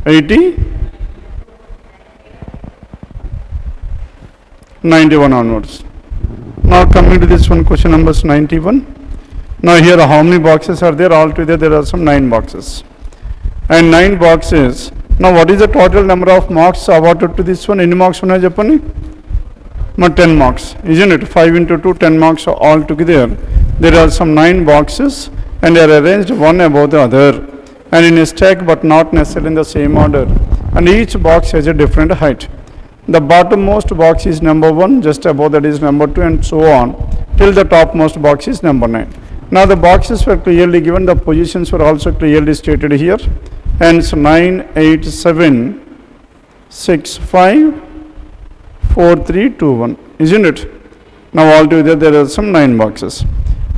80, 91 onwards. Now coming to this one, question number 91. Now here how many boxes are there? Altogether there are some 9 boxes. And 9 boxes. Now what is the total number of marks awarded to this one? Any marks unnayi cheppandi? 10 marks, isn't it? 5 into 2, 10 marks all together. There are some 9 boxes and they are arranged one above the other and in a stack but not necessarily in the same order. And each box has a different height. The bottommost box is number 1, just above that is number 2 and so on till the topmost box is number 9. Now the boxes were clearly given, the positions were also clearly stated here. Hence 9, 8, 7, 6, 5, 4, 3, 2, 1, isn't it? Now altogether there are some 9 boxes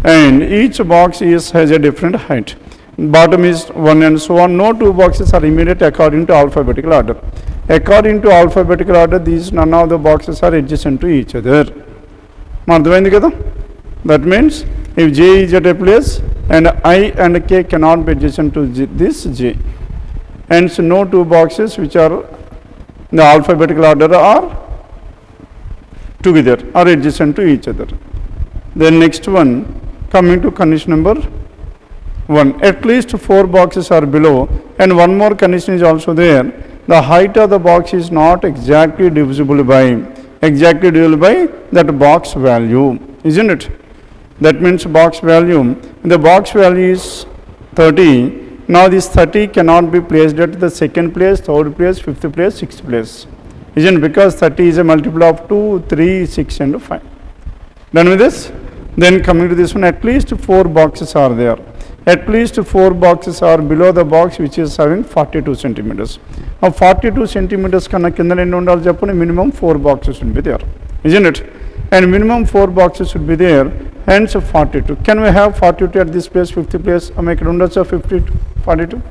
and each box has a different height. Bottom is 1 and so on. No 2 boxes are immediate according to alphabetical order. According to alphabetical order, these none of the boxes are adjacent to each other. That means if J is at a place and I and K cannot be adjacent to this J. Hence no 2 boxes which are in the alphabetical order are together or adjacent to each other. Then next one, coming to condition number 1. At least 4 boxes are below and one more condition is also there. The height of the box is not exactly divisible by that box value, isn't it? That means box value, the box value is 30. Now this 30 cannot be placed at the second place, third place, fifth place, sixth place. Isn't it? Because 30 is a multiple of 2, 3, 6 and 5. Done with this? Then coming to this one, at least 4 boxes are there. At least 4 boxes are below the box which is having 42 centimeters. Now 42 centimeters kanna kinda enni undali cheppandi, minimum 4 boxes should be there, isn't it? And minimum 4 boxes should be there, hence 42. Can we have 42 at this place, 50 place? Make it undacha 42,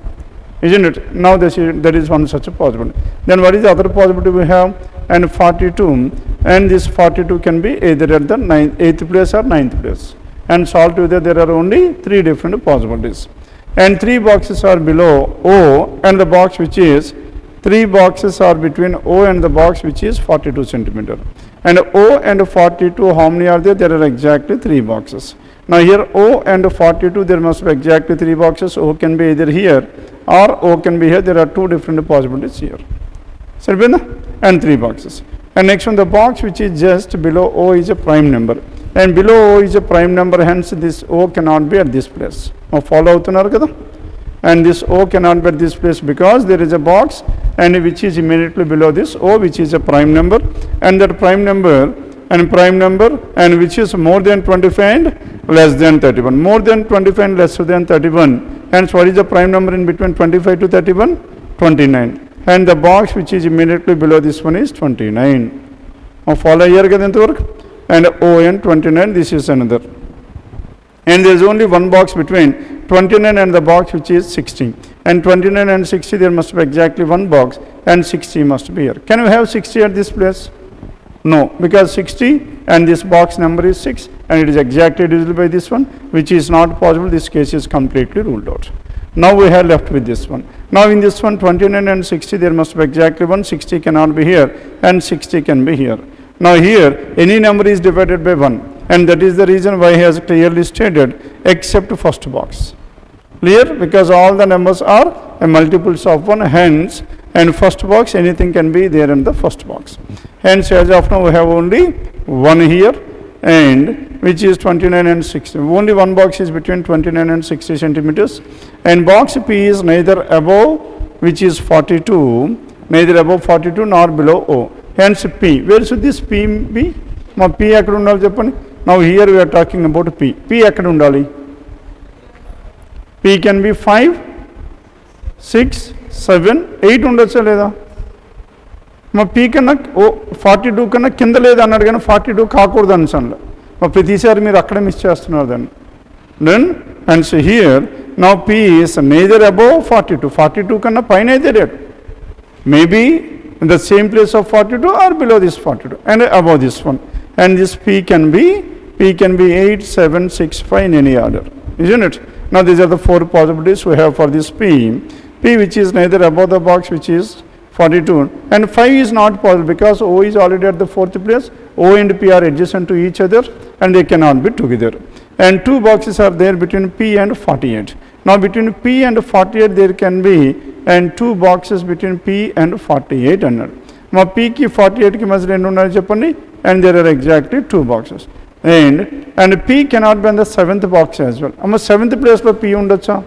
isn't it? Now there is one such a possibility. Then what is the other possibility we have? And 42, and this 42 can be either at the 8th place or 9th place. And so altogether there are only 3 different possibilities. And 3 boxes are below O and the box which is 3 boxes are between O and the box which is 42 centimeter. And O and 42, how many are there? There are exactly 3 boxes. Now here O and 42, there must be exactly 3 boxes. O can be either here or O can be here. There are 2 different possibilities here. And 3 boxes. And next one, the box which is just below O is a prime number. And below O is a prime number, hence this O cannot be at this place. Now follow avutunnaru kada? And this O cannot be at this place because there is a box and which is immediately below this O, which is a prime number, and that prime number and which is more than 25 and less than 31. More than 25 and less than 31. Hence what is the prime number in between 25 to 31? 29. And the box which is immediately below this one is 29. Now follow here kada enta varaku? And O and 29, this is another. And there is only one box between 29 and the box which is 60. And 29 and 60, there must be exactly one box and 60 must be here. Can we have 60 at this place? No, because 60 and this box number is 6 and it is exactly divisible by this one, which is not possible. This case is completely ruled out. Now we have left with this one. Now in this one, 29 and 60, there must be exactly one. 60 cannot be here and 60 can be here. Now here, any number is divided by 1 and that is the reason why he has clearly stated except first box. Clear? Because all the numbers are multiples of 1, hence, and first box, anything can be there in the first box. Hence, as of now, we have only 1 here, and which is 29 and 60. Only one box is between 29 and 60 centimeters, and box P is neither above, which is 42, neither above 42 nor below O. Hence, P. Where should this P be? Now, P ekkada undali cheppandi. Now, here we are talking about P. P ekkada undali? P can be 5, 6, 7, 8 ఉండొచ్చా లేదా? మా P కన్నా 42 కన్నా కింద లేదు అన్నాడు కానీ 42 కాకూడదు అనిసంలో మా ప్రతిసారి మీరు అక్కడే మిస్ చేస్తున్నారు దాన్ని. Then and so here now P is neither above 42 కన్నా పైన అయితే లేదు. Maybe in the same place of 42 or below this 42 and above this one. And this P can be 8, 7, 6, 5 in any order, isn't it? Now these are the 4 possibilities we have for this P. P which is neither above the box which is 42, and 5 is not possible because O is already at the fourth place. O and P are adjacent to each other and they cannot be together. And 2 boxes are there between P and 48. Now between P and 48 there can be and 2 boxes between P and 48 అన్నాడు. మా P కి 48 కి మధ్య రెండు ఉన్నాయి చెప్పండి, and there are exactly 2 boxes. And P cannot be in the 7th box as well. అమ్మ 7th place లో P ఉండొచ్చా?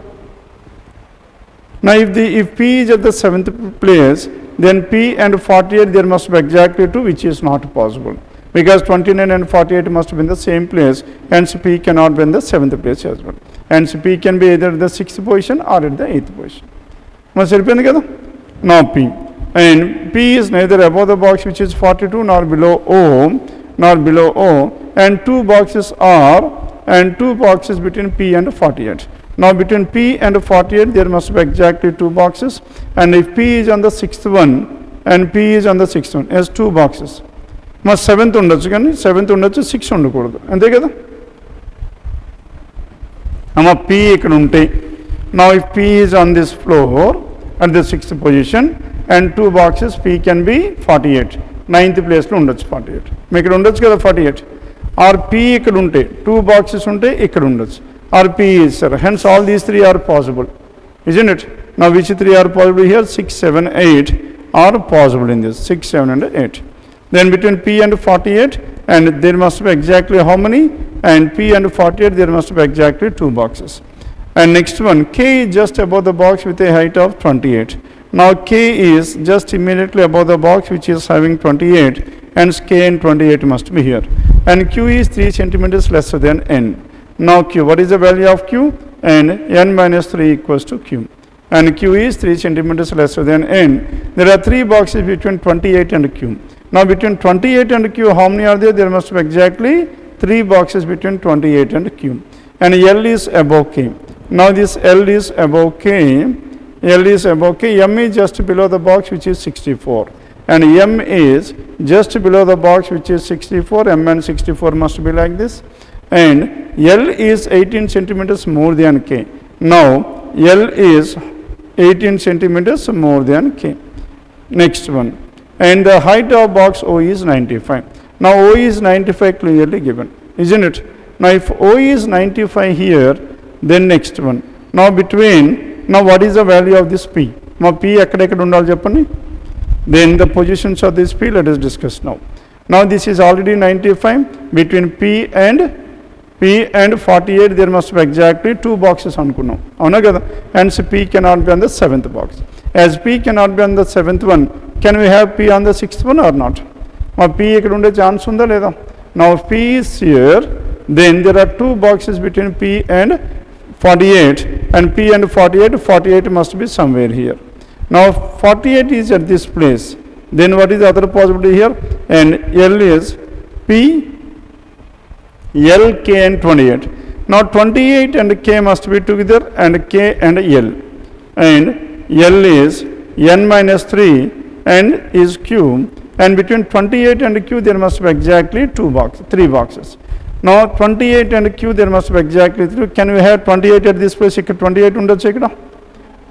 Now if P is at the 7th place, then P and 48 there must be exactly 2, which is not possible. Because 29 and 48 must be in the same place, hence P cannot be in the 7th place as well. Hence P can be either at the 6th position or at the 8th position. Must help kada? Now P. And P is neither above the box which is 42 nor below O, and 2 boxes are, and 2 boxes between P and 48. Now between P and 48 there must be exactly 2 boxes, and if P is on the 6th one and P is on the 6th one, has 2 boxes. మా 7th ఉండొచ్చు కానీ 7th ఉండొచ్చు, 6 ఉండకూడదు, అంతే కదా. అమ్మ P ఇక్కడ ఉంటే, now if P is on this floor at the 6th position and 2 boxes, P can be 48, 9th place లో ఉండొచ్చు 48. మీకు ఇక్కడ ఉండొచ్చు కదా 48. ఆర్ P ఇక్కడ ఉంటే 2 boxes ఉంటే ఇక్కడ ఉండొచ్చు. Or P is, sir. Hence all these 3 are possible, isn't it? Now which 3 are possible here? 6, 7, 8 are possible in this, 6, 7 and 8. Then between P and 48, and there must be exactly how many? And P and 48 there must be exactly 2 boxes. And next one, K is just above the box with a height of 28. Now K is just immediately above the box which is having 28, hence K and 28 must be here. And Q is 3 centimeters lesser than N. Now Q, what is the value of Q? And N minus 3 equals to Q. And Q is 3 centimeters lesser than N. There are 3 boxes between 28 and Q. Now between 28 and Q, how many are there? There must be exactly 3 boxes between 28 and Q. And L is above K. Now this L is above K. L is above K. M is just below the box which is 64. And M is just below the box which is 64. M and 64 must be like this. And L is 18 centimeters more than K. Now L is 18 centimeters more than K. Next one. And the height of box O is 95. Now O is 95 clearly given, isn't it? Now if O is 95 here, then next one. Now between, now what is the value of this P? Now P ekkadekada undali cheppandi. Then the positions of this P let us discuss now. Now this is already 95. Between P and 48 there must be exactly 2 boxes అనుకున్నాం, అవునా కదా. Hence P cannot be on the 7th box. As P cannot be on the 7th one, can we have P on the 6th one or not? మా P ఇక్కడ ఉండే chance ఉందా లేదా? Now if P is here, then there are 2 boxes between P and 48, and P and 48 must be somewhere here. Now 48 is at this place, then what is the other possibility here? And L is P, L, K and 28. Now 28 and K must be together, and K and L. And L is N minus 3 and is Q. And between 28 and Q there must be exactly 3 boxes. Now 28 and Q there must be exactly 3. Can we have 28 at this place? Ikkada 28 ఉండొచ్చు ikkada.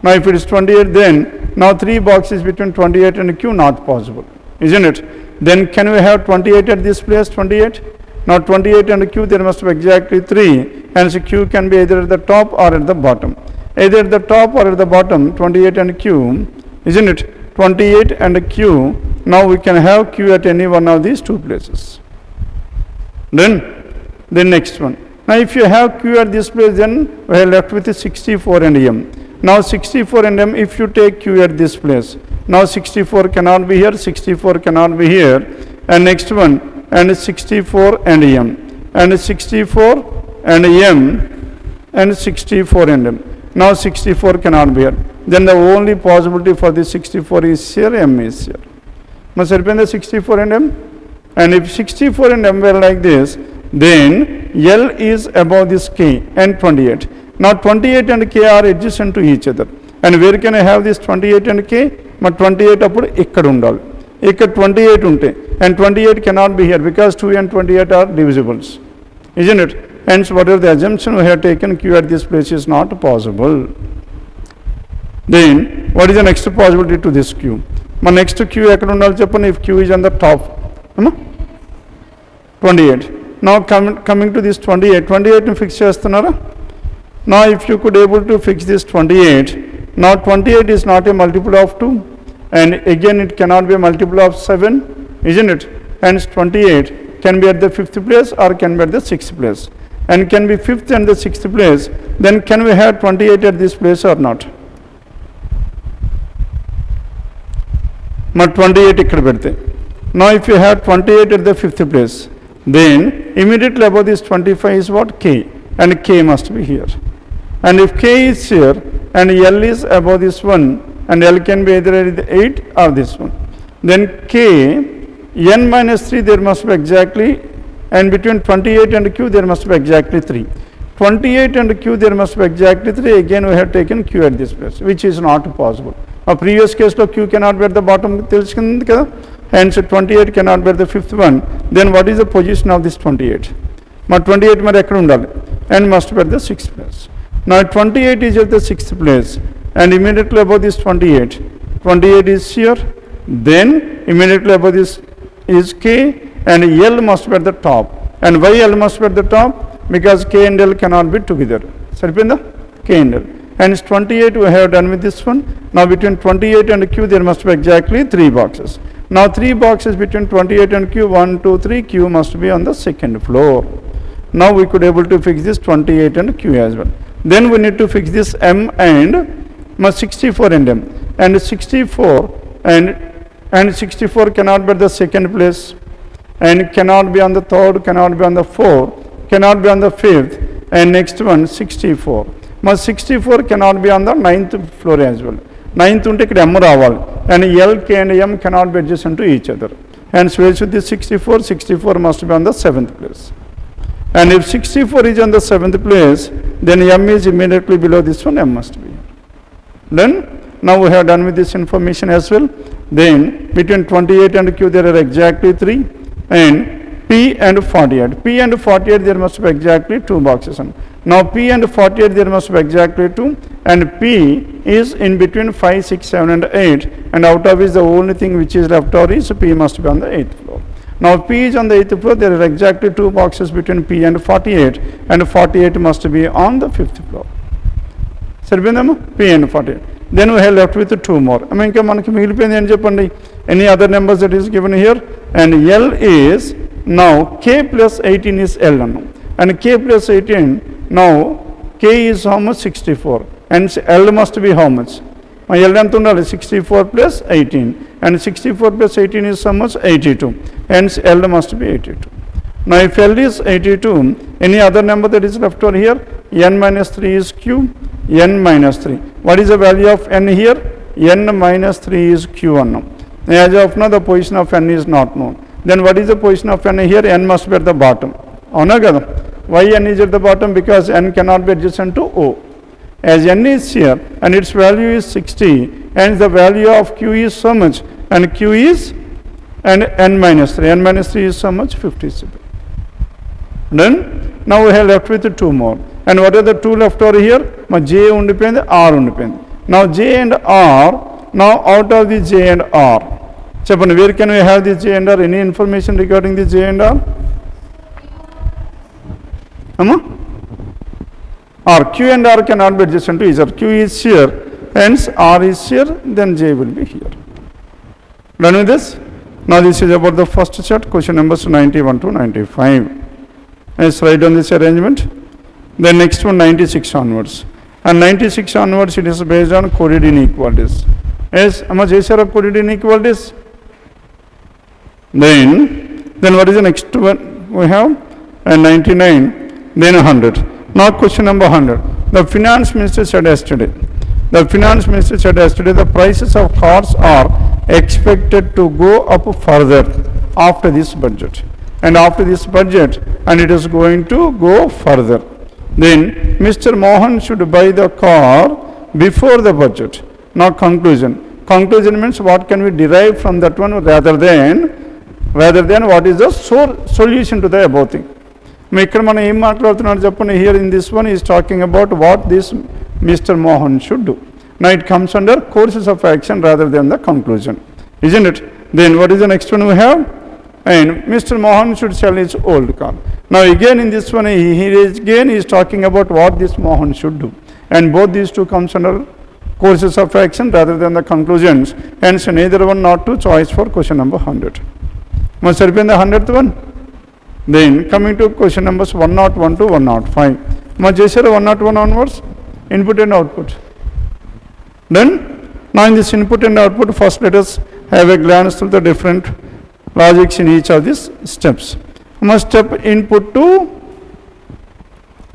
Now if it is 28, then now 3 boxes between 28 and Q not possible, isn't it? Then can we have 28 at this place? 28. Now 28 and Q there must be exactly 3, and so Q can be either at the top or at the bottom. Either at the top or at the bottom, 28 and Q, isn't it? 28 and Q, now we can have Q at any one of these 2 places. Then next one. Now if you have Q at this place, then we are left with 64 and M. Now 64 and M, if you take Q at this place, now 64 cannot be here, 64 cannot be here, and next one, and 64 and M, and 64 and M, and 64 and M. Now 64 cannot be here. Then the only possibility for this 64 is here, M is here. Must have been the 64 and M. And if 64 and M were like this, then L is above this K and 28. Now 28 and K are adjacent to each other. And where can I have this 28 and K? But 28 appudu ikkada undali. Ikkada 28 unte, and 28 cannot be here because 2 and 28 are divisibles, isn't it? Hence whatever the assumption we have taken, Q at this place is not possible. Then what is the next possibility to this Q? My next Q ఎక్కడ ఉండాలి చెప్పండి, if Q is on the top, 28. Now coming to this 28 ని fix చేస్తున్నారా? Now if you could able to fix this 28, now 28 is not a multiple of 2, and again it cannot be a multiple of 7, isn't it? Hence 28 can be at the 5th place or can be at the 6th place, and can be 5th and the 6th place. Then can we have 28 at this place or not? But 28 ikkada pedte. Now if you have 28 at the 5th place, then immediately above this 25 is what? K, and K must be here. And if K is here and L is above this one, and L can be either 8 or this one, then K, N minus 3 there must be exactly, and between 28 and Q there must be exactly 3. 28 and Q there must be exactly 3. Again we have taken Q at this place, which is not possible. A previous case lo Q cannot be at the bottom, telusukindi kada. Hence 28 cannot be at the 5th one. Then what is the position of this 28? Ma 28 మరి ఎక్కడ ఉండాలి? And must be at the 6th place. Now 28 is at the 6th place, and immediately above this 28 is here. Then immediately above this is K, and L must be at the top. And why L must be at the top? Because K and L cannot be together. Saripinda? K and L. Hence 28 we have done with this one. Now between 28 and Q there must be exactly 3 boxes. Now 3 boxes between 28 and Q, 1, 2, 3, Q must be on the 2nd floor. Now we could able to fix this 28 and Q as well. Then we need to fix this M and 64 and M. And 64 and 64 cannot be at the 2nd place, and cannot be on the 3rd, cannot be on the 4th, cannot be on the 5th, and next one 64. 64 cannot be on the 9th floor as well. 9th unte ikkada M రావాలి, and L, K and M cannot be adjacent to each other. Hence we should this 64 must be on the 7th place. And if 64 is on the 7th place, then M is immediately below this one, M must be. Then now we have done with this information as well. Then between 28 and Q there are exactly 3, and P and 48. P and 48 there must be exactly 2 boxes. Now P and 48 there must be exactly 2, and P is in between 5, 6, 7 and 8, and out of is the only thing which is left over is P must be on the 8th floor. Now P is on the 8th floor, there are exactly 2 boxes between P and 48, and 48 must be on the 5th floor. Saripindamma? P and 48. Then we have left with 2 more. I mean, manaki migilipoyindi em cheppandi? Any other numbers that is given here? And L is now K plus 18 is L annam. And K plus 18, now K is how much? 64. And L must be how much? My L ఎంత ఉండాలి? 64 plus 18. And 64 plus 18 is how much? 82. Hence L must be 82. Now if L is 82, any other number that is left over here? N minus 3 is Q, N minus 3. What is the value of N here? N minus 3 is Q unknown. As of now the position of N is not known. Then what is the position of N here? N must be at the bottom. Avuna kada? Why N is at the bottom? Because N cannot be adjacent to O. As N is here and its value is 60, and the value of Q is so much, and Q is and N minus 3. N minus 3 is so much? 57. Then now we have left with 2 more. And what are the 2 left over here? J undipoyindi, R undipoyindi. Now J and R, now out of the J and R, cheppandi, where can we have the J and R? Any information regarding the J and R? Or Q and R cannot be adjacent to each other. Q is here, hence R is here, then J will be here. Done with this? Now this is about the first set, question numbers 91 to 95. Let's write down this arrangement. Then next one 96 onwards. And 96 onwards it is based on coded inequalities. Yes, amma chesara coded inequalities. Then what is the next one we have? And 99, then 100. Now question number 100. The finance minister said yesterday, the prices of cars are expected to go up further after this budget. And after this budget, and it is going to go further. Then Mr. Mohan should buy the car before the budget. Now conclusion. Conclusion means what can we derive from that one rather than what is the solution to the above thing. ఇక్కడ మనం ఏం మాట్లాడుతున్నాడు చెప్పండి. Here in this one is talking about what this Mr. Mohan should do. Now it comes under courses of action rather than the conclusion, isn't it? Then what is the next one we have? And Mr. Mohan should sell his old car. Now again in this one, he is talking about what this Mohan should do. And both these two comes under courses of action rather than the conclusions. Hence neither one not to choice for question number 100. Must have been the 100th one. Then coming to question numbers 101 to 105. Must just 101 onwards, input and output. Then now in this input and output, first let us have a glance through the different logics in each of these steps. Must step input to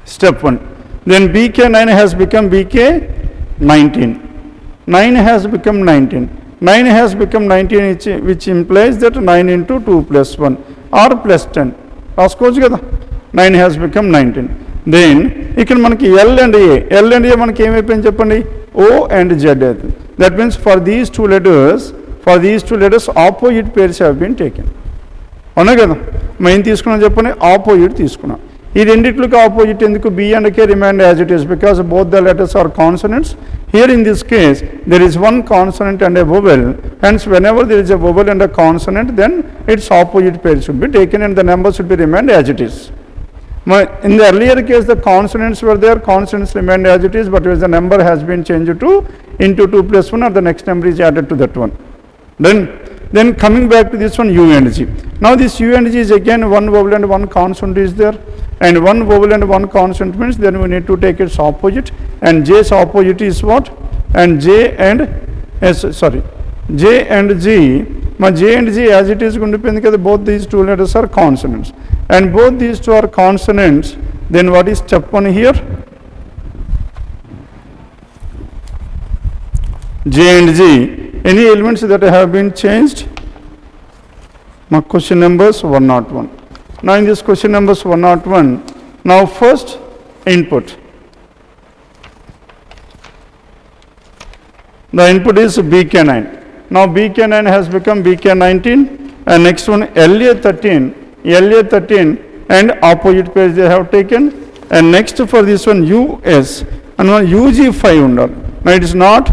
step 1. Then BK9 has become BK19. 9 has become 19. 9 has become 19, which implies that 9 into 2 plus 1 or plus 10. రాసుకోవచ్చు కదా 9 has become 19. Then ఇక్కడ మనకి L and A మనకి ఏమైపోయింది చెప్పండి O and Z. That means for these two letters opposite pairs have been taken. అవునా కదా మేము తీసుకున్నాం చెప్పండి ఆపోజిట్ తీసుకున్నాం. ఈ రెండిట్లకి ఆపోజిట్ ఎందుకు B and K remain as it is because both the letters are consonants. Here in this case there is one consonant and a vowel, hence whenever there is a vowel and a consonant then its opposite pair should be taken and the number should be remained as it is. In the earlier case the consonants were there, consonants remained as it is, but as the number has been changed to into 2 plus 1 or the next number is added to that one. Then coming back to this one U and G. Now this U and G is again one vowel and one consonant is there, and one vowel and one consonant means then we need to take its opposite, and J's opposite is what? And J and G. My J and G as it is going to be because both these two letters are consonants, and both these two are consonants. Then what is step 1 here? J and G. Any elements that have been changed? My question numbers 101. Now in this question numbers 101, now first input. The input is BK9. Now BK9 has become BK19, and next one LA13 and opposite pairs they have taken, and next for this one US and one UG5 under. Now it is not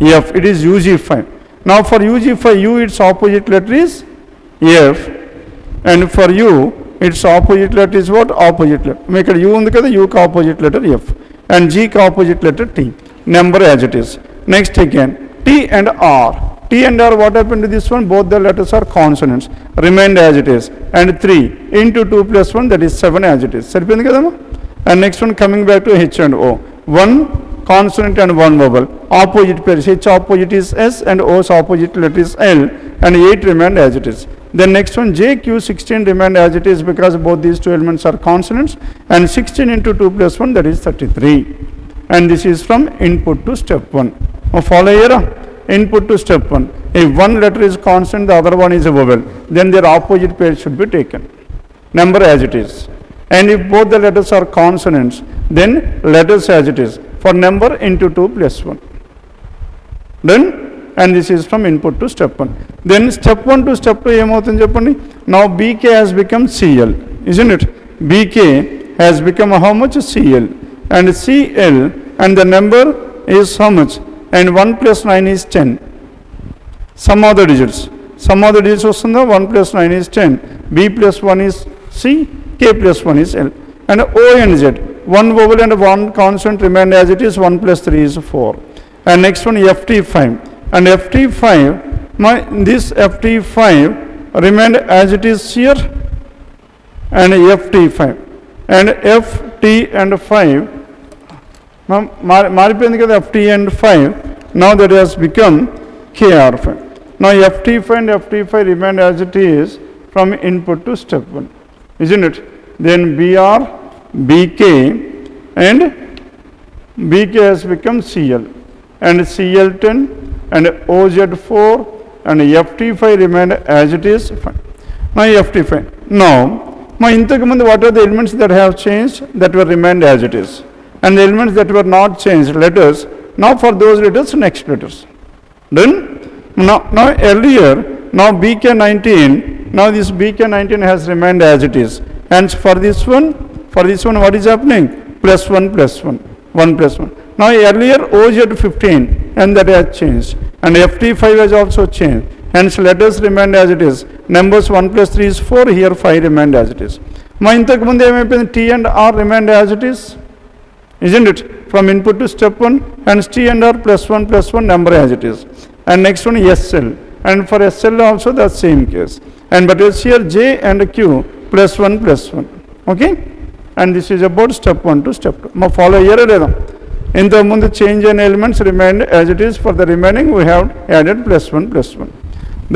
F, it is UG5. Now for UG5, U its opposite letter is F, and for U its opposite letter is what? Opposite letter. Make it U undi kada, U ka opposite letter F, and G ka opposite letter T. Number as it is. Next again T and R. T and R, what happened to this one? Both the letters are consonants, remained as it is, and 3 into 2 plus 1, that is 7 as it is. Saripindi kadama. And next one coming back to H and O. One consonant and one vowel. Opposite pairs. H opposite is S and O's opposite letter is L, and 8 remained as it is. Then next one JQ16 remained as it is because both these two elements are consonants, and 16 into 2 plus 1, that is 33. And this is from input to step 1. Follow here. Input to step 1. If one letter is consonant, the other one is a vowel, then their opposite pair should be taken. Number as it is. And if both the letters are consonants, then letters as it is. For number into 2 plus 1. Then, and this is from input to step 1. Then step 1 to step 2 ఏమవుతుంది చెప్పండి. Now BK has become CL, isn't it? BK has become how much? CL. And CL, and the number is how much? And 1 plus 9 is 10. Some of the digits వస్తుందా? 1 plus 9 is 10. B plus 1 is C. K plus 1 is L. And O and Z. One vowel and one consonant remained as it is. 1 plus 3 is 4. And next one FT5. And FT5, this FT5 remained as it is here. And FT5. And FT and 5. మారిపోయింది కదా FT and 5. Now that has become KR5. Now FT5 and FT5 remained as it is from input to step 1. Isn't it? Then BR, BK, and BK has become CL, and CL10 and OZ4 and FT5 remained as it is. Now FT5. Now, what are the elements that have changed that were remained as it is? And the elements that were not changed, letters. Now for those letters, next letters. Then, now earlier, now BK19, now this BK19 has remained as it is. And for this one, what is happening? Plus 1 plus 1, 1 plus 1. Now earlier OZ 15 and that has changed, and FT5 has also changed. Hence letters remained as it is. Numbers 1 plus 3 is 4, here 5 remained as it is. మా ఇంతకు ముందు ఏమైపోయింది, T and R remained as it is, isn't it? From input to step 1, and T and R plus 1 number as it is. And next one SL, and for SL also the same case. And but it's here J and Q plus 1. Okay? And this is about step 1 to step 2. మా follow here లేదా? ఇంతకు ముందు change in elements remained as it is. For the remaining we have added plus 1.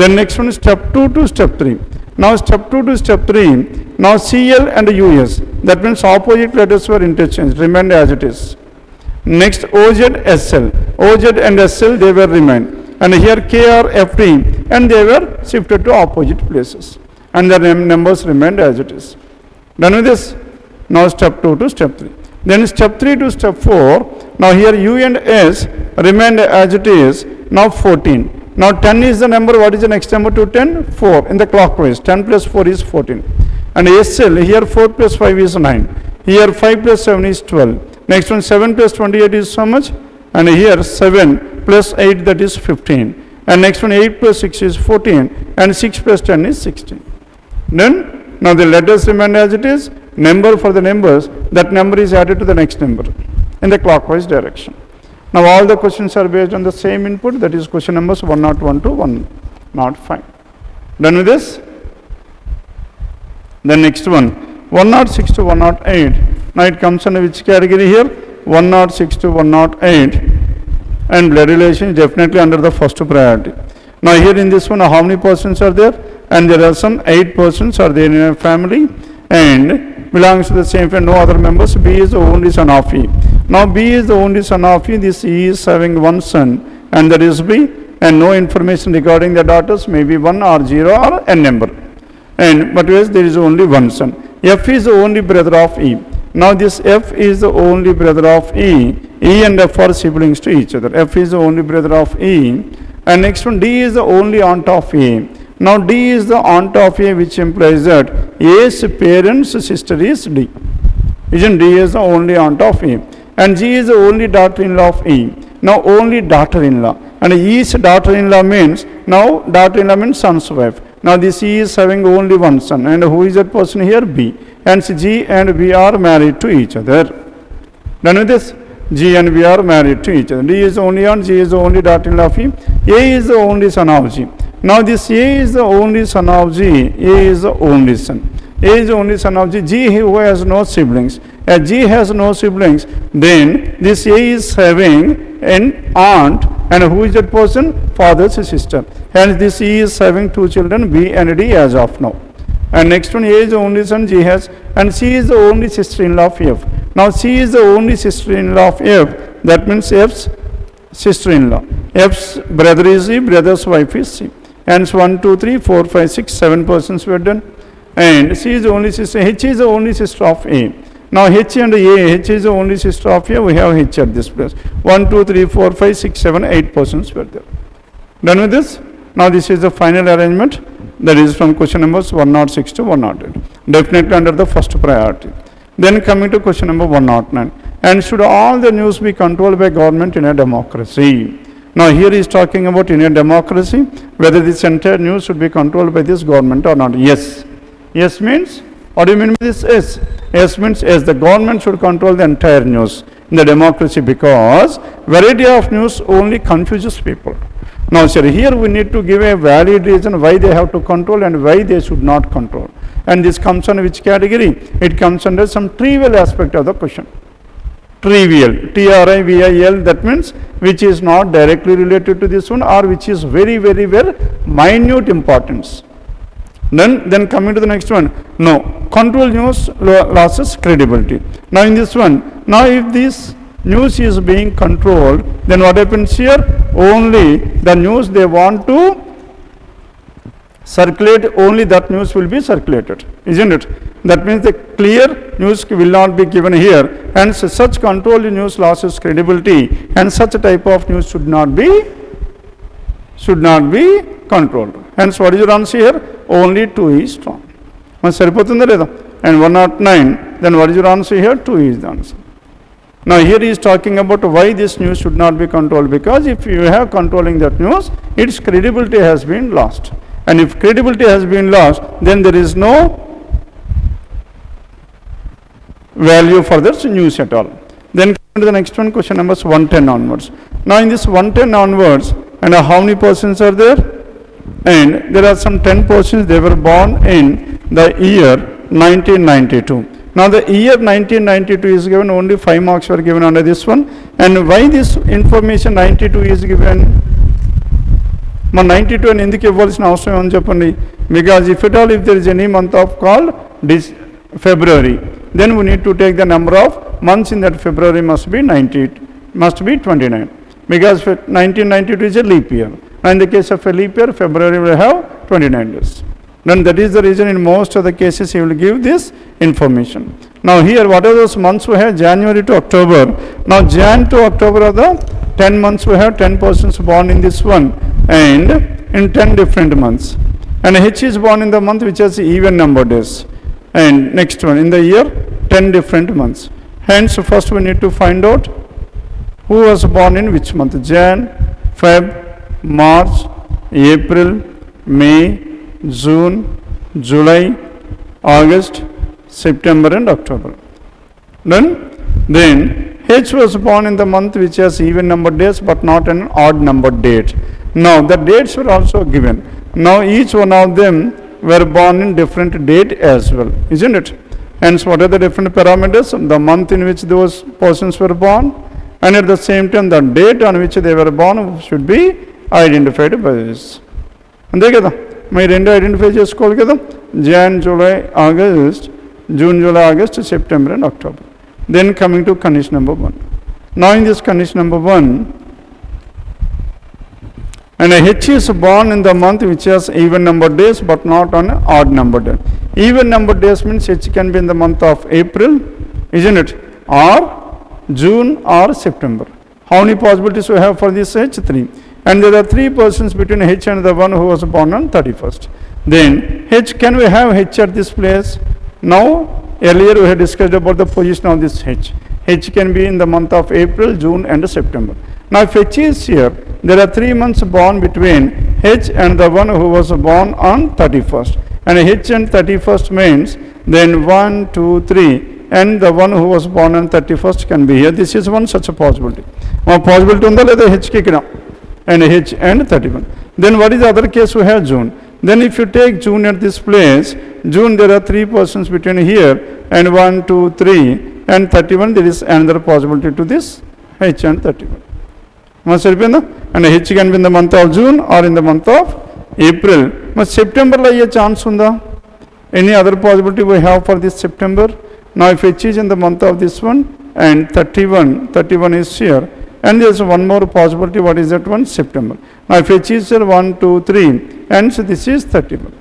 Then next one is step 2 to step 3. Now step 2 to step 3, now CL and US, that means opposite letters were interchanged, remained as it is. Next OZ, SL, OZ and SL they were remained, and here KR, FT, and they were shifted to opposite places, and the numbers remained as it is. Done with this? Now step 2 to step 3. Then step 3 to step 4, now here U and S remained as it is, now 14. Now 10 is the number, what is the next number to 10? 4 in the clockwise, 10 plus 4 is 14. And SL, here 4 plus 5 is 9, here 5 plus 7 is 12. Next one 7 plus 28 is so much, and here 7 plus 8 that is 15. And next one 8 plus 6 is 14, and 6 plus 10 is 16. Then, now the letters remain as it is, number for the numbers, that number is added to the next number in the clockwise direction. Now all the questions are based on the same input, that is question numbers 101 to 105. Done with this? The next one, 106 to 108. Now it comes under which category here? 106 to 108. And blood relation is definitely under the first priority. Now here in this one, how many persons are there? And there are some 8 persons are there in a family, and belongs to the same family, no other members. B is the only son of E. Now B is the only son of E. This E is having one son, and that is B, and no information regarding the daughters, maybe 1 or 0 or n number. And but yes, there is only one son. F is the only brother of E. Now this F is the only brother of E. E and F are siblings to each other. F is the only brother of E. And next one, D is the only aunt of A. Now D is the aunt of A, which implies that A's parents' sister is D. Isn't D is the only aunt of A? And G is the only daughter-in-law of E. Now only daughter-in-law. And E's daughter-in-law means, now daughter-in-law means son's wife. Now this E is having only one son. And who is that person here? B. And G and B are married to each other. Done with this? G and B are married to each other. D is the only aunt, G is the only daughter-in-law of E. A is the only son of G. Now this A is the only son of G. A is the only son. A is the only son of G. G who has no siblings. As G has no siblings, then this A is having an aunt, and who is that person? Father's sister. Hence this E is having 2 children, B and D as of now. And next one, A is the only son, G has, and C is the only sister-in-law of F. Now C is the only sister-in-law of F. That means F's sister-in-law. F's brother is E, brother's wife is C. Hence 1, 2, 3, 4, 5, 6, 7 persons were done. And C is the only sister. H is the only sister of A. Now H and A, H is the only sister of A. We have H at this place. 1, 2, 3, 4, 5, 6, 7, 8 persons were there. Done with this? Now this is the final arrangement. That is from question numbers 106 to 108. Definitely under the first priority. Then coming to question number 109. And should all the news be controlled by government in a democracy? Now here he is talking about in a democracy, whether this entire news should be controlled by this government or not. Yes. Yes means, what do you mean by this? Yes. Yes means yes, the government should control the entire news in the democracy, because variety of news only confuses people. Now sir, here we need to give a valid reason why they have to control and why they should not control. And this comes under which category? It comes under some trivial aspect of the question. Trivial, T-R-I-V-I-L, that means which is not directly related to this one, or which is very minute importance. Then coming to the next one, no, control news losses credibility. Now in this one, now if this news is being controlled, then what happens here? Only the news they want to circulate, only that news will be circulated, isn't it? That means the clear news will not be given here, and such controlled news losses credibility, and such a type of news should not be controlled. Hence what is your answer here? Only 2 is strong. And 109, then what is your answer here? 2 is the answer. Now here he is talking about why this news should not be controlled, because if you have controlling that news, its credibility has been lost. And if credibility has been lost, then there is no value for this news at all. Then come to the next one, question numbers 110 onwards. Now in this 110 onwards, and how many persons are there? And there are some 10 persons, they were born in the year 1992. Now the year 1992 is given, only 5 marks were given under this one. And why this information 92 is given? 92 and ఎందుకు ఇవ్వాల్సిన అవసరం ఏమని చెప్పండి? Because if at all, if there is any month of called February, then we need to take the number of months in that February must be 29. Because 1992 is a leap year. And in the case of a leap year, February will have 29 days. Then that is the reason in most of the cases he will give this information. Now here, what are those months we have? January to October. Now Jan to October are the 10 months we have, 10 persons born in this one, and in 10 different months. And H is born in the month which has even number days. And next one, in the year, 10 different months. Hence, first we need to find out who was born in which month. Jan, Feb, March, April, May, June, July, August, September and October. Then H was born in the month which has even number days but not an odd number date. Now the dates were also given. Now each one of them were born in different date as well, isn't it? Hence, what are the different parameters? The month in which those persons were born, and at the same time the date on which they were born should be identified by this. అంతే కదా, మీరు రెండు identify చేసుకోవాలి కదా, Jan, July, August, June, July, August, September and October. Then coming to condition number 1. Now in this condition number 1, and H is born in the month which has even number days but not on odd number days. Even number days means H can be in the month of April, isn't it? Or June or September. How many possibilities we have for this H? 3. And there are 3 persons between H and the one who was born on 31st. Then H, can we have H at this place? Now earlier we had discussed about the position of this H. H can be in the month of April, June and September. Now if H is here, there are 3 months born between H and the one who was born on 31st. And H and 31st means then 1, 2, 3. And the one who was born on 31st can be here. This is one such a possibility. One possibility unda leda H ki ikkada, and H and 31. Then what is the other case? We have June. Then if you take June at this place, June there are 3 persons between here, and 1, 2, 3 and 31. There is another possibility to this H and 31. And H can be in the month of June or in the month of April. But September la ye chance unda. Any other possibility we have for this September? Now if H is in the month of this one and 31 is here, and there is one more possibility. What is that one? September. Now if H is here 1, 2, 3, and so this is 31.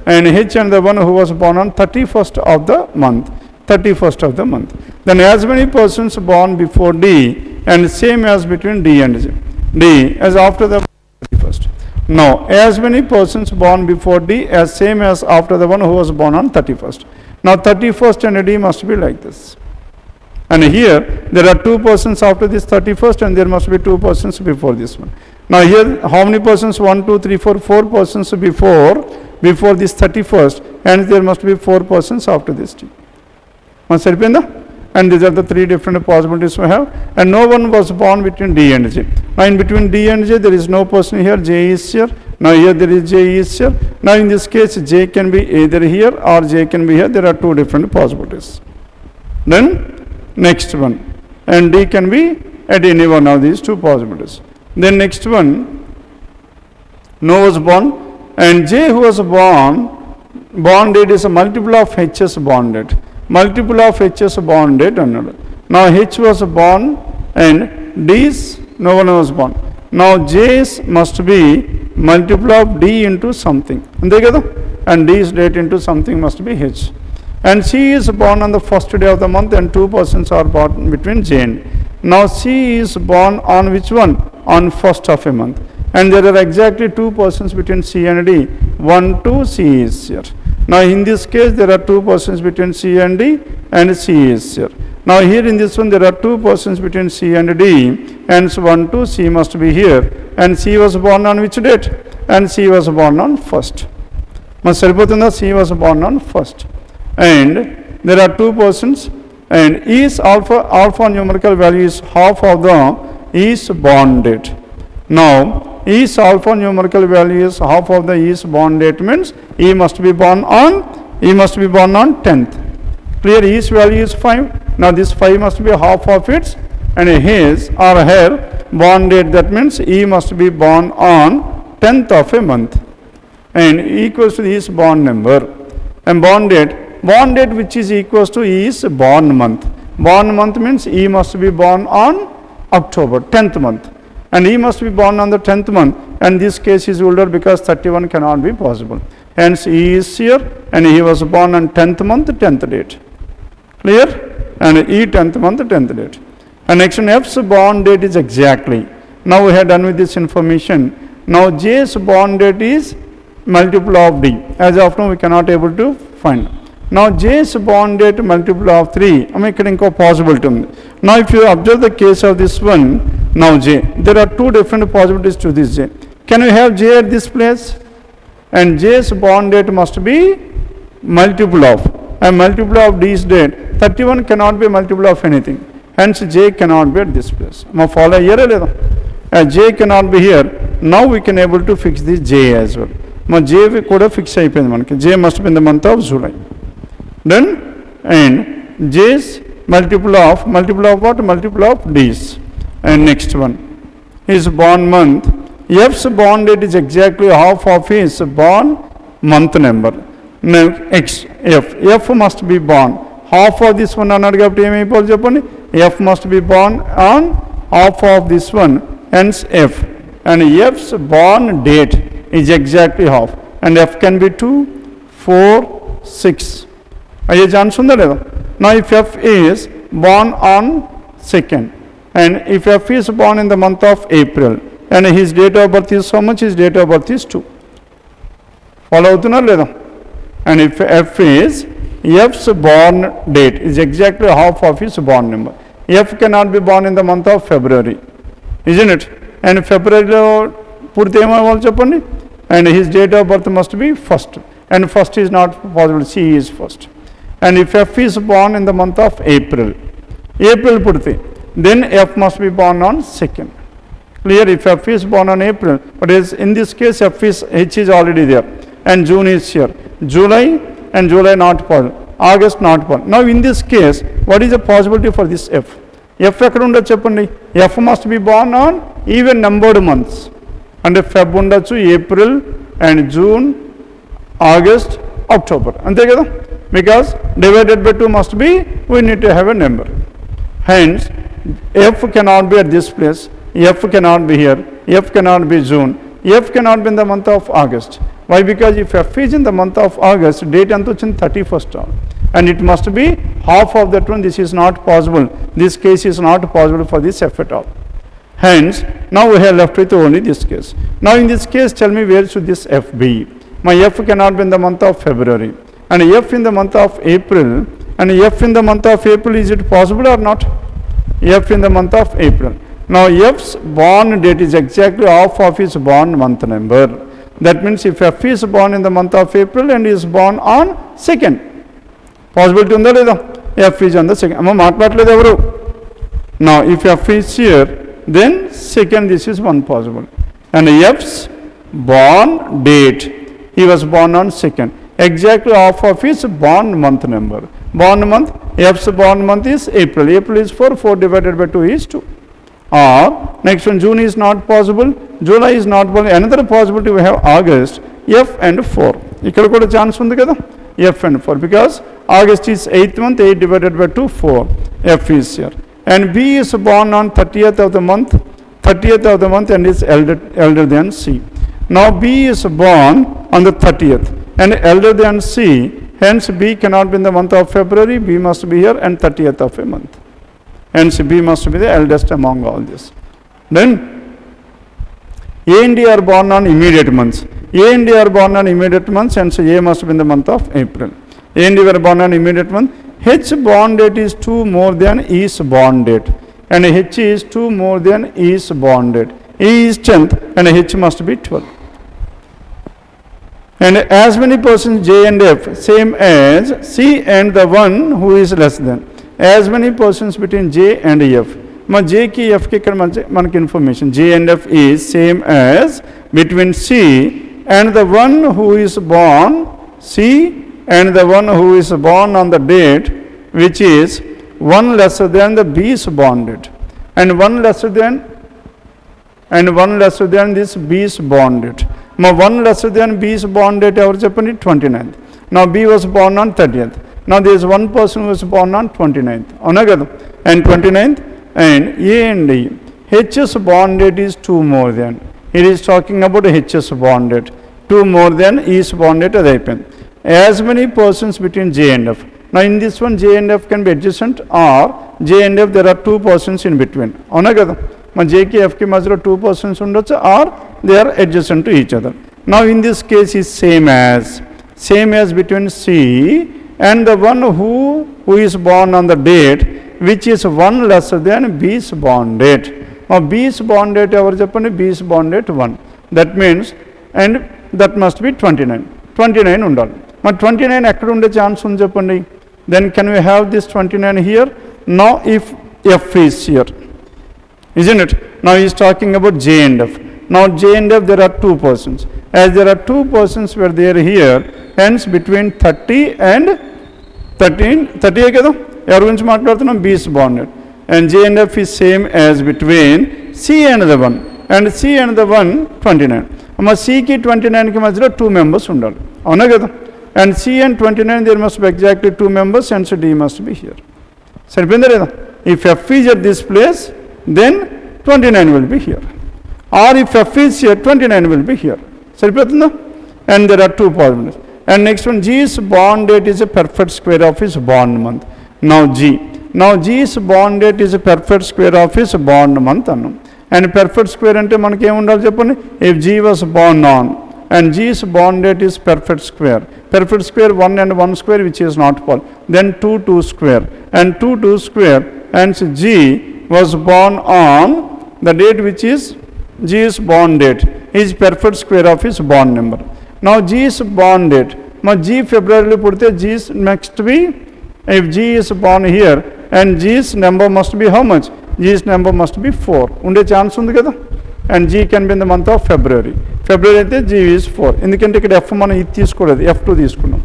And H and the one who was born on 31st of the month. 31st of the month. Then as many persons born before D and same as between D and J. D as after the 31st. Now as many persons born before D as same as after the one who was born on 31st. Now 31st and D must be like this. And here there are 2 persons after this 31st and there must be 2 persons before this one. Now here how many persons? 1, 2, 3, 4 persons before this 31st, and there must be 4 persons after this D. And these are the 3 different possibilities we have, and no one was born between D and J. Now in between D and J there is no person here, J is here. Now here there is J is here. Now in this case J can be either here or J can be here. There are 2 different possibilities. Then next one, and D can be at any one of these 2 possibilities. Then next one, no was born, and J who was born date is a multiple of H's born date. Multiple of H's born date another. Now H was born and D's no one was born. Now J's must be multiple of D into something. And D's date into something must be H. And C is born on the first day of the month, and 2 persons are born between J and D. Now C is born on which one? On first of a month. And there are exactly 2 persons between C and D. 1, 2, C is here. Now in this case there are 2 persons between C and D, and C is here. Now here in this one there are two persons between C and D, hence 1, 2, C must be here, and C was born on which date? And C was born on 1st. Mas C was born on 1st. And there are two persons, and E's alpha numerical value is half of the E's born date. Now E's alpha numerical value is half of the E's born date, means E must be born on 10th. Clear? E's value is 5. Now this 5 must be half of its, and his or her born date, that means E must be born on 10th of a month, and equals to E's born number. And born date which is equals to E's born month. Born month means E must be born on October, 10th month, and E must be born on the 10th month, and this case is older because 31 cannot be possible. Hence E is here, and he was born on 10th month, 10th date. Clear? And E 10th month, 10th date. And next one, F's born date is exactly. Now we have done with this information. Now J's born date is multiple of D. As of now we cannot able to find. Now J's born date multiple of 3. Possibility. Now if you observe the case of this one, now J, there are two different possibilities to this J. Can we have J at this place? And J's born date must be multiple of, and multiple of D's date. 31 cannot be multiple of anything. Hence J cannot be at this place. Follow here. J cannot be here. Now we can able to fix this J as well. J could fix J must be in the month of July. Then, and J's multiple of what? Multiple of D's. And next one, his born month. F's born date is exactly half of his born month number. Now F must be born. Half of this one F must be born on half of this one, hence F. And F's born date is exactly half. And F can be 2, 4, 6. Now if F is born on 2nd, and if F is born in the month of April, and his date of birth is how much? His date of birth is 2. Follow leda? And if F's born date is exactly half of his born number. F cannot be born in the month of February, isn't it? And February and his date of birth must be 1st, and 1st is not possible. C is 1st. And if F is born in the month of April, then F must be born on 2nd. Clear? If F is born on April, but in this case H is already there, and June is here. July not possible. August not possible. Now in this case, what is the possibility for this F? F must be born on even numbered months. And Feb undachu, April and June, August, October. Because divided by 2 must be, we need to have a number. Hence, F cannot be at this place. F cannot be here. F cannot be June. F cannot be in the month of August. Why? Because if F is in the month of August, date antochin 31st, and it must be half of that one. This is not possible. This case is not possible for this F at all. Hence, now we have left with only this case. Now in this case, tell me where should this F be? My F cannot be in the month of February, and F in the month of April, and F in the month of April, is it possible or not? F in the month of April. Now F's born date is exactly half of his born month number. That means if F is born in the month of April and is born on 2nd, possibility unda leda? F is on the 2nd. Amma maatladaledu evaru? Now if F is here, then 2nd, this is one possible. And F's born date, he was born on 2nd, exactly half of his born month number. Born month, F's born month is April. April is 4, 4 divided by 2 is 2. Or next one, June is not possible, July is not possible. Another possibility we have August, F and 4. Ikkada kuda chance undi kada? F and 4, because August is 8th month, 8 divided by 2, 4. F is here. And B is born on 30th of the month, and is elder than C. Now B is born on the 30th and elder than C. Hence B cannot be in the month of February. B must be here and 30th of a month. Hence B must be the eldest among all this. Then A and D are born on immediate months. A and D are born on immediate months, hence A must be in the month of April. A and D were born on immediate month. H bond date is 2 more than E's bond date, and H is 2 more than E's bond date. E is 10th and H must be 12. And as many persons J and F same as C and the one who is less than. As many persons between J and F. మా J కి F కి ఇక్కడ మనకి information J and F is same as between C and the one who is born C and the one who is born on the date which is 1 lesser than the B's bond date, and 1 lesser than this B's bond date. మా 1 lesser than B's bond date ఎవరు చెప్పండి 29th. Now B was born on 30th. Now there is one person who was born on 29th. అవునా కదా? And 29th and A and E. H's bond date is 2 more than. It is talking about H's bond date. 2 more than E's bond date అది అయిపోయింది. As many persons between J and F. Now in this one J and F can be adjacent, or J and F there are 2 persons in between. అవునా కదా? మా J కి F కి మధ్యలో 2 persons ఉండొచ్చు, or they are adjacent to each other. Now in this case is same as between C and the one who is born on the date which is 1 lesser than B's bond date. Now B's bond date ఎవరు చెప్పండి? B's bond date 1. That means, and that must be 29 ఉండాలి. మరి 29 ఎక్కడ ఉండే chance ఉంది చెప్పండి? Then can we have this 29 here? Now if F is here, isn't it? Now he is talking about J and F. Now J and F there are 2 persons. As there are 2 persons were there here, hence between 30 and 30 కదా? ఎవరి గురించి మాట్లాడుతున్నాం? B's bond date. And J and F is same as between C and the 1. And C and the 1 29. అమ్మ C కి 29 కి మధ్యలో 2 members ఉండాలి. అవునా కదా? And C and 29 there must be exactly 2 members, and so D must be here. సరిపోయిందా లేదా? If F is at this place, then 29 will be here. Or if F is here, 29 will be here. సరిపోతుందా? And there are 2 possibilities. And next one, G's bond date is a perfect square of his bond month. Now G's bond date is a perfect square of his bond month అన్నాం. And perfect square అంటే మనకి ఏమి ఉండాలి చెప్పండి? If G was born on, and G's bond date is perfect square. Perfect square 1 and 1 square which is not possible. Then 2 square, and 2 square, and G was born on the date which is G's bond date is perfect square of his bond number. Now G's bond date, now G February పుడితే G's next be, if G is born here, and G's number must be how much? G's number must be 4. ఉండే chance ఉంది కదా? And G can be in the month of February. February అయితే G is 4. ఎందుకంటే ఇక్కడ F మనం ఇది తీసుకోలేదు, F2 తీసుకున్నాం.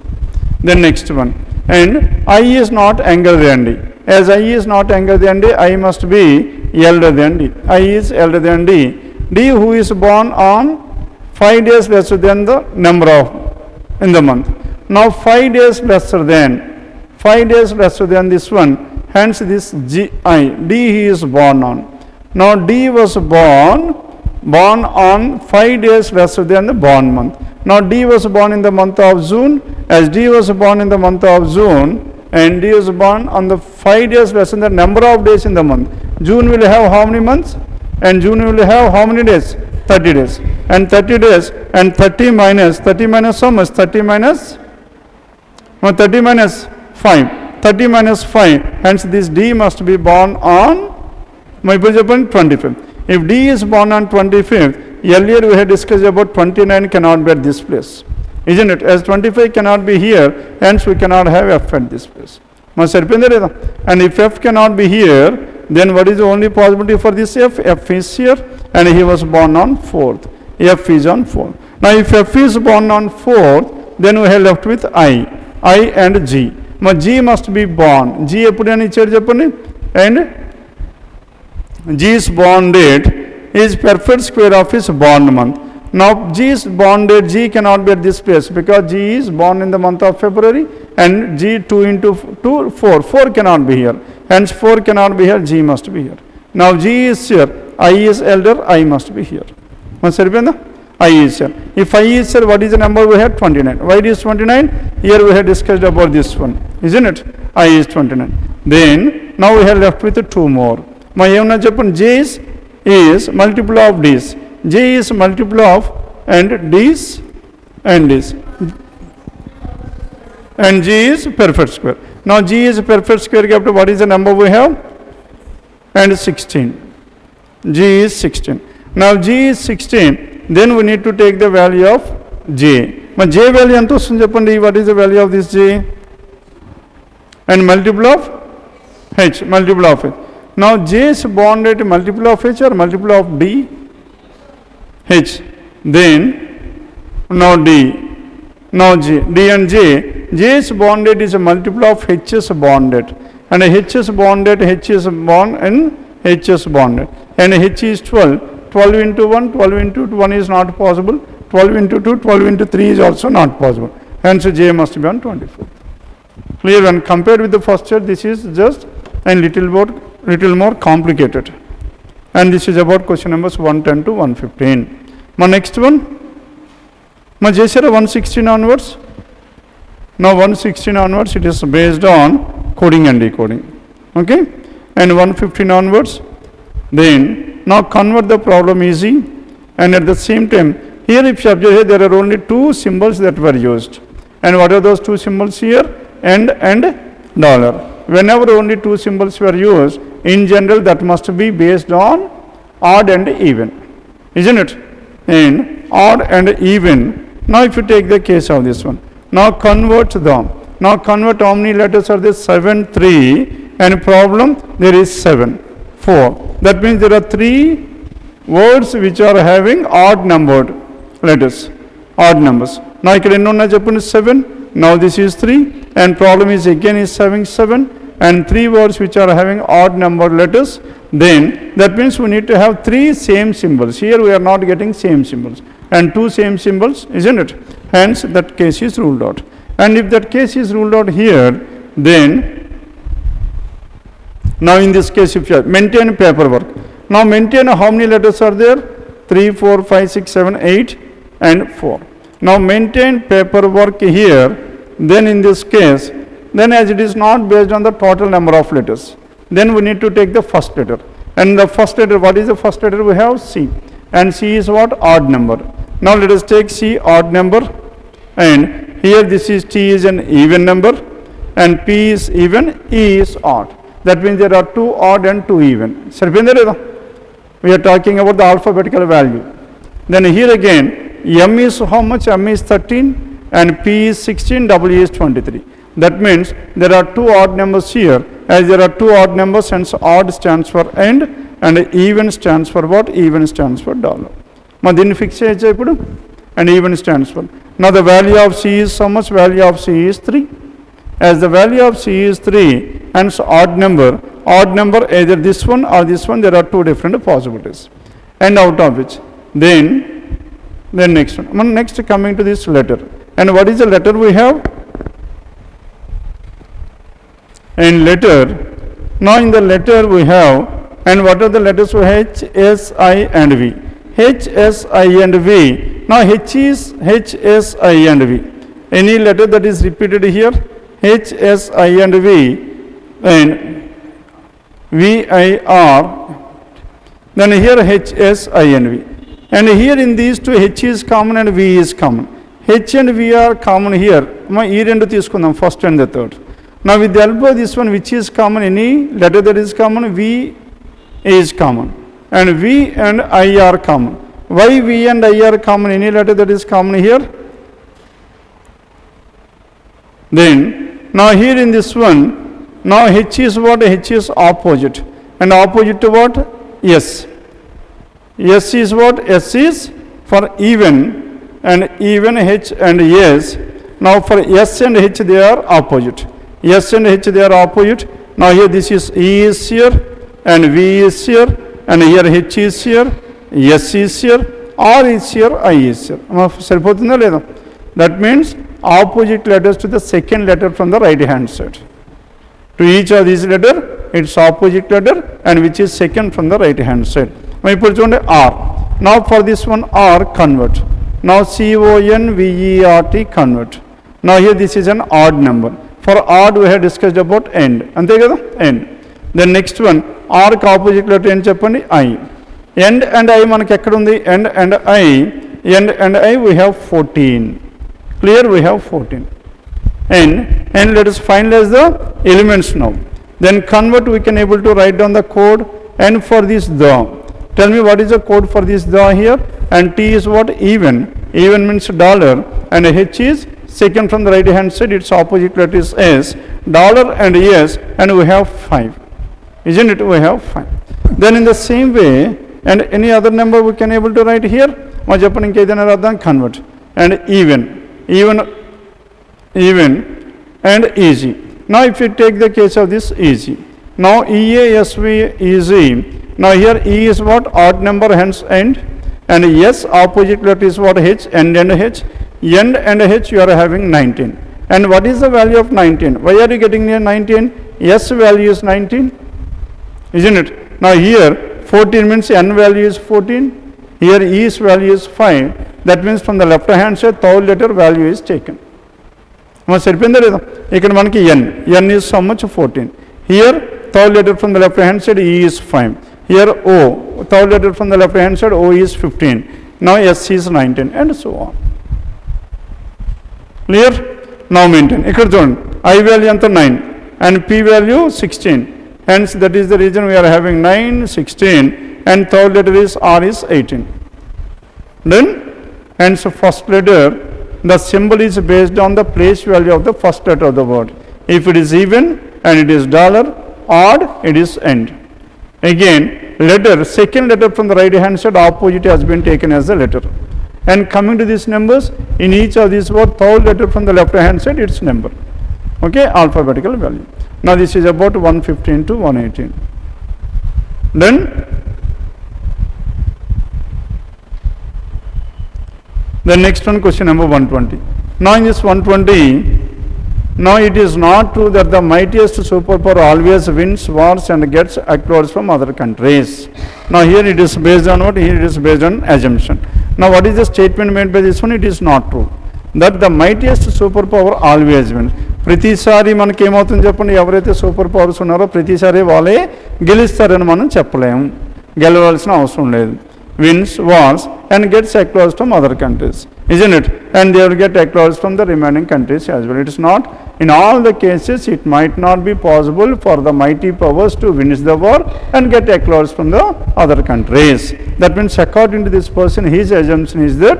Then next one, and I is not younger than D. As I is not younger than D, I must be elder than D. I is elder than D. D who is born on 5 days lesser than the number of in the month. Now 5 days lesser than this one, hence this G I. D he is born on. Now D was born on 5 days lesser than the born month. Now D was born in the month of June. As D was born in the month of June, and D was born on the 5 days less than the number of days in the month. June will have how many months? And June will have how many days? 30 days. And 30 days, and 30 minus how much? 30 minus 5. 30 minus 5. Hence this D must be born on, my 25th. If D is born on 25th, earlier we had discussed about 29 cannot be at this place. Isn't it? As 25 cannot be here, hence we cannot have F at this place. And if F cannot be here, then what is the only possibility for this F? F is here, and he was born on 4th. F is on 4th. Now if F is born on 4th, then we have left with I and G. Now G must be born. G ఎప్పుడైనా ఇచ్చాడు చెప్పండి? And G's bond date is perfect square of his bond month. Now G's bond date, G cannot be at this place because G is born in the month of February, and G 2 into 2, 4. 4 cannot be here. Hence 4 cannot be here, G must be here. Now G is here, I is elder, I must be here. I is here. If I is here, what is the number we had? 29. Why it is 29? Here we had discussed about this one, isn't it? I is 29. Then now we have left with 2 more. My ఏమన్నా చెప్పండి? J is multiple of D's. J is multiple of and D's and D's. And G is perfect square. Now G is a perfect square capital. What is the number we have? And 16. G is 16. Now G is 16. Then we need to take the value of J. But J value ento vastund cheppandi. What is the value of this J? And multiple of H. Multiple of H. Now J is bond rate multiple of H or multiple of D? H. Then now D. Now J. D and J. J's bond rate is a multiple of H's bond rate. And H's bond rate, H's bond and H's bond rate. And H is 12. 12 into 1, 12 into 1 is not possible. 12 into 2, 12 into 3 is also not possible. Hence J must be on 24. Clear? When compared with the first year, this is just a little more complicated. And this is about question numbers 110 to 115. My next one. My J 116 onwards. Now 116 onwards, it is based on coding and decoding. Okay? And 115 onwards, then now convert the problem easy. And at the same time, here if you observe here, there are only two symbols that were used. And what are those two symbols here? And dollar. Whenever only two symbols were used, in general that must be based on odd and even. Isn't it? And odd and even. Now if you take the case of this one. Now convert them. Now convert how many letters are there? 7, 3. And problem, there is 7, 4. That means there are 3 words which are having odd numbered letters. Odd numbers. Now I can 7. Now this is 3. And problem is again is having 7. And 3 words which are having odd numbered letters. Then that means we need to have 3 same symbols. Here we are not getting same symbols. And 2 same symbols, isn't it? Hence that case is ruled out. And if that case is ruled out here, then now in this case if you maintain paperwork. Now maintain how many letters are there? 3, 4, 5, 6, 7, 8 and 4. Now maintain paperwork here. Then in this case, then as it is not based on the total number of letters, then we need to take the first letter. And the first letter, what is the first letter? We have C. And C is what? Odd number. Now let us take C, odd number. And here this is T is an even number. And P is even, E is odd. That means there are 2 odd and 2 even. We are talking about the alphabetical value. Then here again, M is how much? M is 13. And P is 16, W is 23. That means there are 2 odd numbers here. As there are 2 odd numbers, hence odd stands for end and even stands for what? Even stands for dollar. Now then fix it and even stands for. Now the value of C is how much? Value of C is 3. As the value of C is 3, hence odd number either this one or this one, there are 2 different possibilities. And out of which, then next one. Next coming to this letter. And what is the letter we have? And letter, now in the letter we have, and what are the letters we have? H, S, I and V. H, S, I and V. Now H is H, S, I and V. Any letter that is repeated here? H, S, I and V. And V, I, R. Then here H, S, I and V. And here in these two, H is common and V is common. H and V are common here. First and the third. Now with the help of this one, which is common, any letter that is common, V is common. And V and I are common. Why V and I are common? Any letter that is common here? Then, now here in this one, now H is what? H is opposite. And opposite to what? S. S is what? S is for even. And even H and S. Now for S and H they are opposite. S and H they are opposite. Now here this is E is here and V is here and here H is here, S is here, R is here, I is here. That means opposite letters to the second letter from the right hand side. To each of these letter, its opposite letter and which is second from the right hand side. R. Now for this one R, convert. Now CONVERT, convert. Now here this is an odd number. For odd we have discussed about end. Ante kada? End. The next one, R opposite letter en cheppandi? I. End and I manaki ekkada undi? End and I we have 14. Clear? We have 14. And and let us finalize the elements now. Then convert, we can able to write down the code, and for this the. Tell me what is the code for this the here, and T is what? Even. Even means dollar, and H is second from the right hand side, its opposite letter is S, dollar and S, and we have 5. Isn't it? We have 5. Then in the same way, and any other number we can able to write here, convert, and even, and easy. Now if you take the case of this easy, now EASV easy, now here E is what? Odd number, hence end, and S opposite letter is what? H, end and H, end and H you are having 19. And what is the value of 19? Why are you getting near 19? S value is 19, isn't it? Now here 14 means N value is 14, here E's value is 5, that means from the left hand side third letter value is taken. ఇక్కడ మనకి n is so much? 14. Here third letter from the left hand side E is 5. Here O, third letter from the left hand side O is 15. Now S is 19, and so on. Clear? Now maintain. ఇక్కడ చూడండి I value ఎంత 9 and P value 16. Hence that is the reason we are having 9, 16, and third letter is R is 18. Then hence first letter, the symbol is based on the place value of the first letter of the word. If it is even and it is dollar, odd, it is end. Again, letter, second letter from the right hand side opposite has been taken as the letter. And coming to these numbers, in each of these words, third letter from the left hand side, its number. Okay, alphabetical value. Now this is about 115 to 118. Then the next one, question number 120. Now in this 120, now it is not true that the mightiest superpower always wins wars and gets accolades from other countries. Now here it is based on what? Here it is based on assumption. Now what is the statement made by this one? It is not true that the mightiest superpower always wins. ప్రతిసారి మనకి ఏమవుతుంది చెప్పండి, ఎవరైతే super powers ఉన్నారో ప్రతిసారి వాళ్ళే గెలుస్తారని మనం చెప్పలేము, గెలవాల్సిన అవసరం లేదు. Wins wars and gets accolades from other countries, isn't it? And they will get accolades from the remaining countries as well. It is not, in all the cases it might not be possible for the mighty powers to win the war and get accolades from the other countries. That means according to this person, his assumption is that,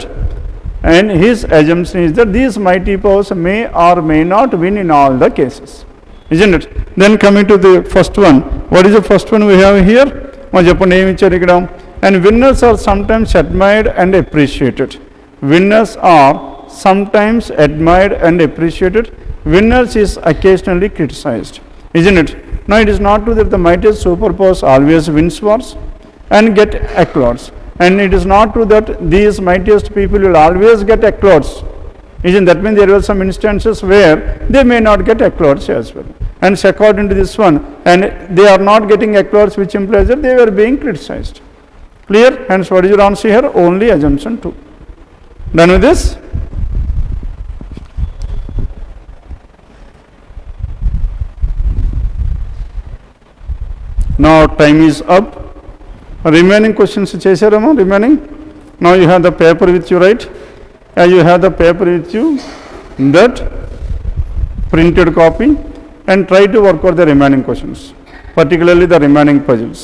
these mighty powers may or may not win in all the cases, isn't it? Then coming to the first one, what is the first one we have here? And winners are sometimes admired and appreciated. Winners are sometimes admired and appreciated. Winners is occasionally criticized, isn't it? Now it is not true that the mightiest superpowers always wins wars and get accolades. And it is not true that these mightiest people will always get accolades. Isn't that mean there were some instances where they may not get accolades as well. And so according to this one, and they are not getting accolades, which implies that they were being criticized. Clear? Hence what is your answer here? Only assumption 2. Done with this? Now time is up. Remaining questions chesarama, remaining. Now you have the paper with you, right? You have the paper with you, that printed copy, and try to work out the remaining questions, particularly the remaining puzzles.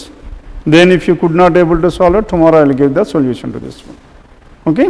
Then if you could not able to solve it, tomorrow I will give the solution to this one. Okay?